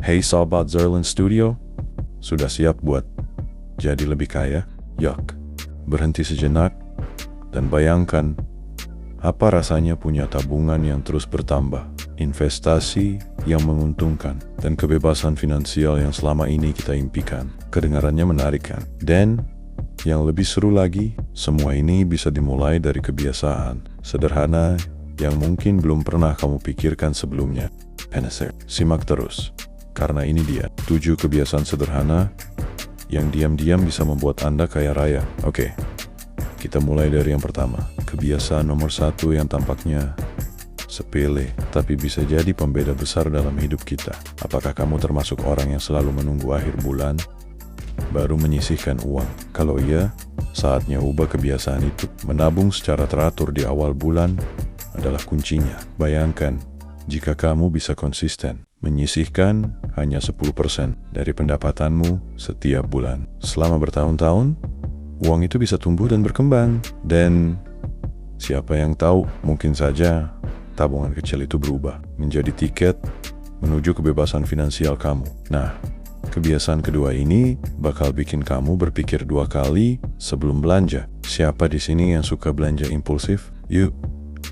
Hey Sobat Zerlin Studio, sudah siap buat jadi lebih kaya? Yuk, berhenti sejenak dan bayangkan apa rasanya punya tabungan yang terus bertambah, investasi yang menguntungkan, dan kebebasan finansial yang selama ini kita impikan. Kedengarannya menarik kan? Dan yang lebih seru lagi, semua ini bisa dimulai dari kebiasaan sederhana yang mungkin belum pernah kamu pikirkan sebelumnya. Penasaran? Simak terus, karena ini dia 7 kebiasaan sederhana yang diam-diam bisa membuat Anda kaya raya. Oke, kita mulai dari yang pertama. Kebiasaan nomor 1 yang tampaknya sepele, tapi bisa jadi pembeda besar dalam hidup kita. Apakah kamu termasuk orang yang selalu menunggu akhir bulan baru menyisihkan uang? Kalau iya, saatnya ubah kebiasaan itu. Menabung secara teratur di awal bulan adalah kuncinya. Bayangkan jika kamu bisa konsisten menyisihkan hanya 10% dari pendapatanmu setiap bulan. Selama bertahun-tahun, uang itu bisa tumbuh dan berkembang. Dan siapa yang tahu, mungkin saja tabungan kecil itu berubah menjadi tiket menuju kebebasan finansial kamu. Nah, kebiasaan kedua ini bakal bikin kamu berpikir 2 kali sebelum belanja. Siapa di sini yang suka belanja impulsif? Yuk,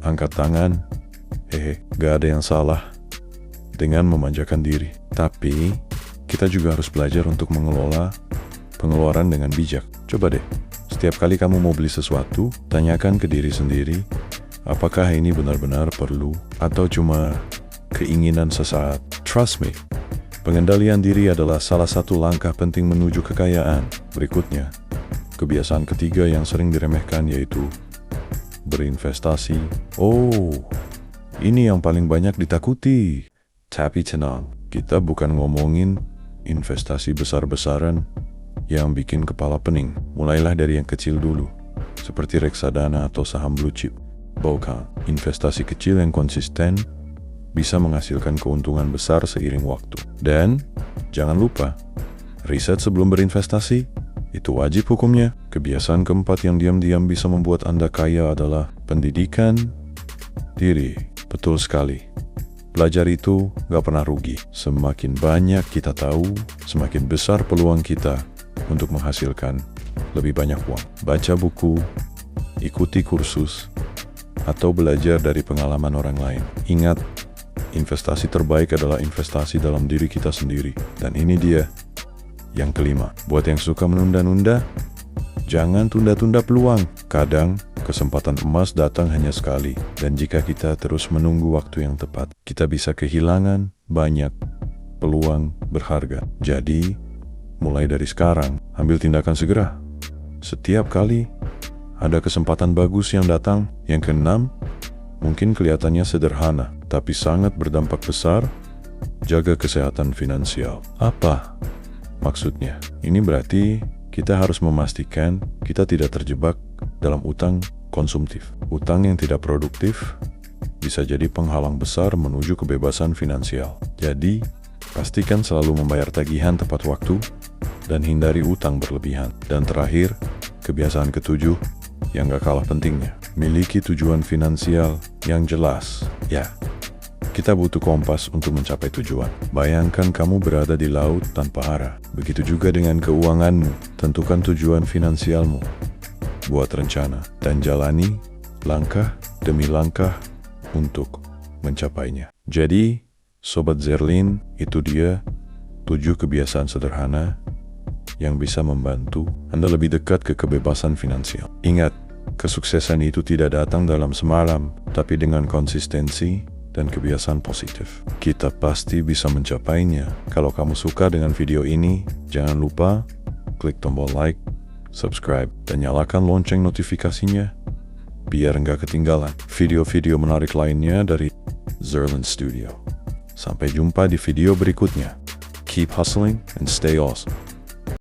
angkat tangan. Gak ada yang salah dengan memanjakan diri. Tapi, kita juga harus belajar untuk mengelola pengeluaran dengan bijak. Coba deh, setiap kali kamu mau beli sesuatu, tanyakan ke diri sendiri, apakah ini benar-benar perlu atau cuma keinginan sesaat? Trust me, pengendalian diri adalah salah satu langkah penting menuju kekayaan. Berikutnya, kebiasaan ketiga yang sering diremehkan yaitu berinvestasi. Oh, ini yang paling banyak ditakuti. Tapi tenang, kita bukan ngomongin investasi besar-besaran yang bikin kepala pening. Mulailah dari yang kecil dulu, seperti reksadana atau saham blue chip. Bukan, investasi kecil yang konsisten bisa menghasilkan keuntungan besar seiring waktu. Dan jangan lupa, riset sebelum berinvestasi, itu wajib hukumnya. Kebiasaan keempat yang diam-diam bisa membuat Anda kaya adalah pendidikan diri. Betul sekali. Belajar itu gak pernah rugi. Semakin banyak kita tahu, semakin besar peluang kita untuk menghasilkan lebih banyak uang. Baca buku, ikuti kursus, atau belajar dari pengalaman orang lain. Ingat, investasi terbaik adalah investasi dalam diri kita sendiri. Dan ini dia yang kelima. Buat yang suka menunda-nunda, jangan tunda-tunda peluang. Kadang kesempatan emas datang hanya sekali, dan jika kita terus menunggu waktu yang tepat, kita bisa kehilangan banyak peluang berharga. Jadi, mulai dari sekarang, ambil tindakan segera. Setiap kali ada kesempatan bagus yang datang. Yang keenam, mungkin kelihatannya sederhana, tapi sangat berdampak besar. Jaga kesehatan finansial. Apa maksudnya? Ini berarti kita harus memastikan kita tidak terjebak dalam utang konsumtif. Utang yang tidak produktif bisa jadi penghalang besar menuju kebebasan finansial. Jadi, pastikan selalu membayar tagihan tepat waktu dan hindari utang berlebihan. Dan terakhir, kebiasaan ketujuh yang gak kalah pentingnya, miliki tujuan finansial yang jelas. Ya, kita butuh kompas untuk mencapai tujuan. Bayangkan kamu berada di laut tanpa arah. Begitu juga dengan keuanganmu. Tentukan tujuan finansialmu. Buat rencana dan jalani langkah demi langkah untuk mencapainya. Jadi, Sobat Zerlin, itu dia 7 kebiasaan sederhana yang bisa membantu Anda lebih dekat ke kebebasan finansial. Ingat, kesuksesan itu tidak datang dalam semalam, tapi dengan konsistensi dan kebiasaan positif. Kita pasti bisa mencapainya. Kalau kamu suka dengan video ini, jangan lupa klik tombol like, subscribe, dan nyalakan lonceng notifikasinya biar nggak ketinggalan video-video menarik lainnya dari Zerlin Studio. Sampai jumpa di video berikutnya. Keep hustling and stay awesome.